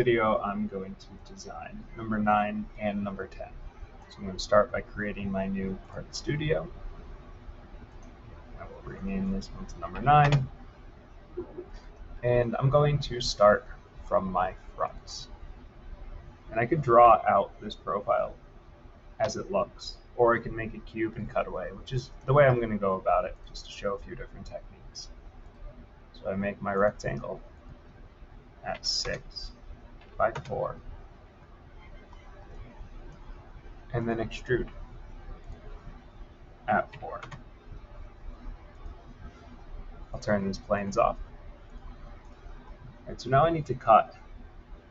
Video, I'm going to design number 9 and number 10. So I'm going to start by creating my new part studio. I will rename this one to number 9. And I'm going to start from my fronts. And I could draw out this profile as it looks, or I can make a cube and cut away, which is the way I'm going to go about it, just to show a few different techniques. So I make my rectangle at 6 by 4, and then extrude at 4. I'll turn these planes off. So now I need to cut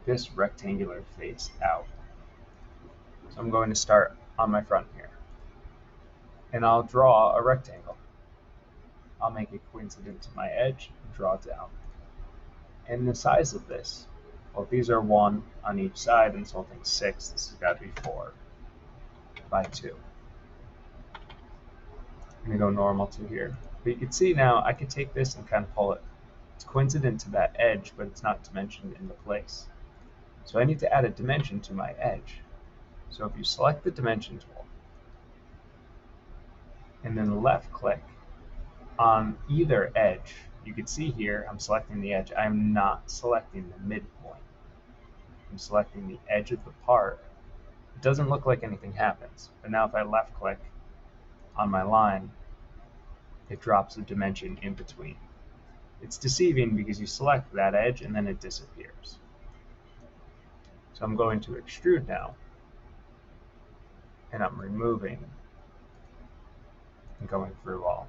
this rectangular face out. So I'm going to start on my front here, and I'll draw a rectangle. I'll make it coincident to my edge and draw it down. And the size of this, well, these are 1 on each side, and so I think 6. This has got to be 4 by 2. I'm going to go normal to here. But you can see now I can take this and kind of pull it. It's coincident to that edge, but it's not dimensioned into place. So I need to add a dimension to my edge. So if you select the dimension tool, and then left click on either edge, you can see here I'm selecting the edge. I'm not selecting the midpoint. I'm selecting the edge of the part. It doesn't look like anything happens, but now if I left click on my line, it drops a dimension in between. It's deceiving because you select that edge and then it disappears. So I'm going to extrude now, and I'm removing and going through all.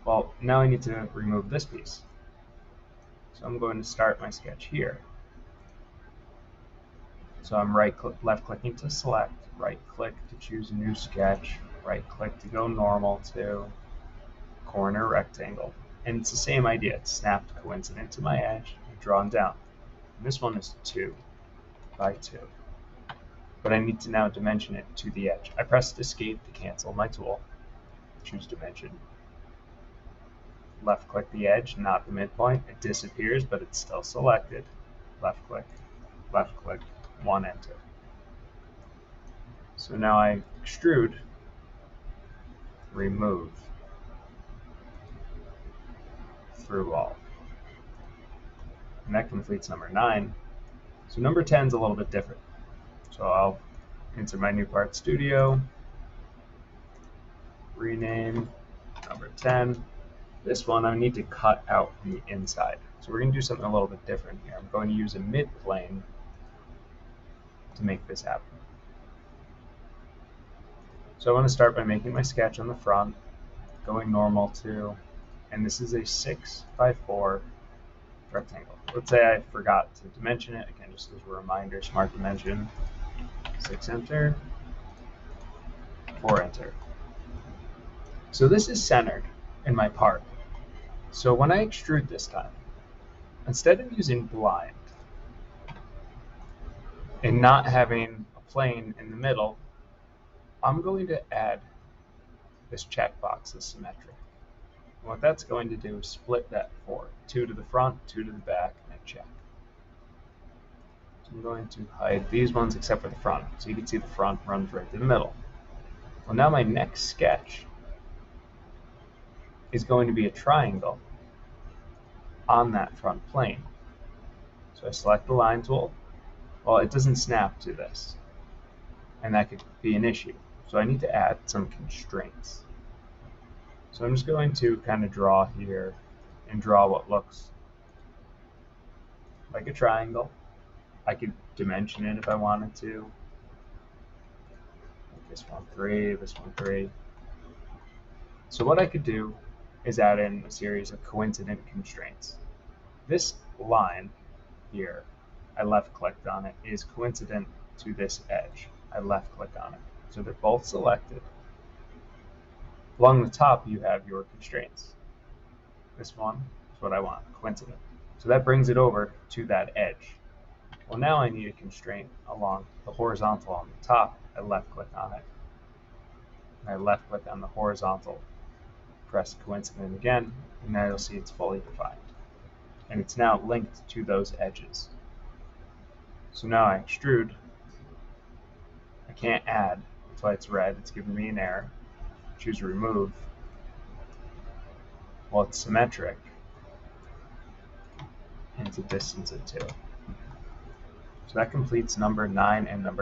Well, now I need to remove this piece. So I'm going to start my sketch here. So I'm left clicking to select, right click to choose a new sketch, right click to go normal to corner rectangle. And it's the same idea. It's snapped coincident to my edge and drawn down. And this one is 2 by 2. But I need to now dimension it to the edge. I pressed escape to cancel my tool. Choose dimension. Left click the edge, not the midpoint. It disappears, but it's still selected. Left click, 1 enter. So now I extrude, remove, through all. And that completes number 9. So number 10 is a little bit different. So I'll enter my new part studio, rename number 10. This one I need to cut out from the inside. So we're going to do something a little bit different here. I'm going to use a mid-plane to make this happen. So I want to start by making my sketch on the front, going normal to, and this is a 6 by 4 rectangle. Let's say I forgot to dimension it. Again, just as a reminder, smart dimension. 6 enter, 4 enter. So this is centered in my part. So when I extrude this time, instead of using blind and not having a plane in the middle, I'm going to add this checkbox as symmetric. And what that's going to do is split that 4, 2 to the front, 2 to the back, and check. So I'm going to hide these ones except for the front. So you can see the front runs right to the middle. Well, now my next sketch is going to be a triangle on that front plane. So I select the line tool. Well, it doesn't snap to this, and that could be an issue. So I need to add some constraints. So I'm just going to kind of draw here and draw what looks like a triangle. I could dimension it if I wanted to. This one 3, this one 3. So what I could do is add in a series of coincident constraints. This line here, I left clicked on it, is coincident to this edge. I left click on it. So they're both selected. Along the top, you have your constraints. This one is what I want, coincident. So that brings it over to that edge. Well, now I need a constraint along the horizontal on the top. I left click on it. And I left click on the horizontal. Press coincident again, and now you'll see it's fully defined. And it's now linked to those edges. So now I extrude. I can't add. That's why it's red. It's giving me an error. Choose remove. Well, it's symmetric. And it's a distance of 2. So that completes number 9 and number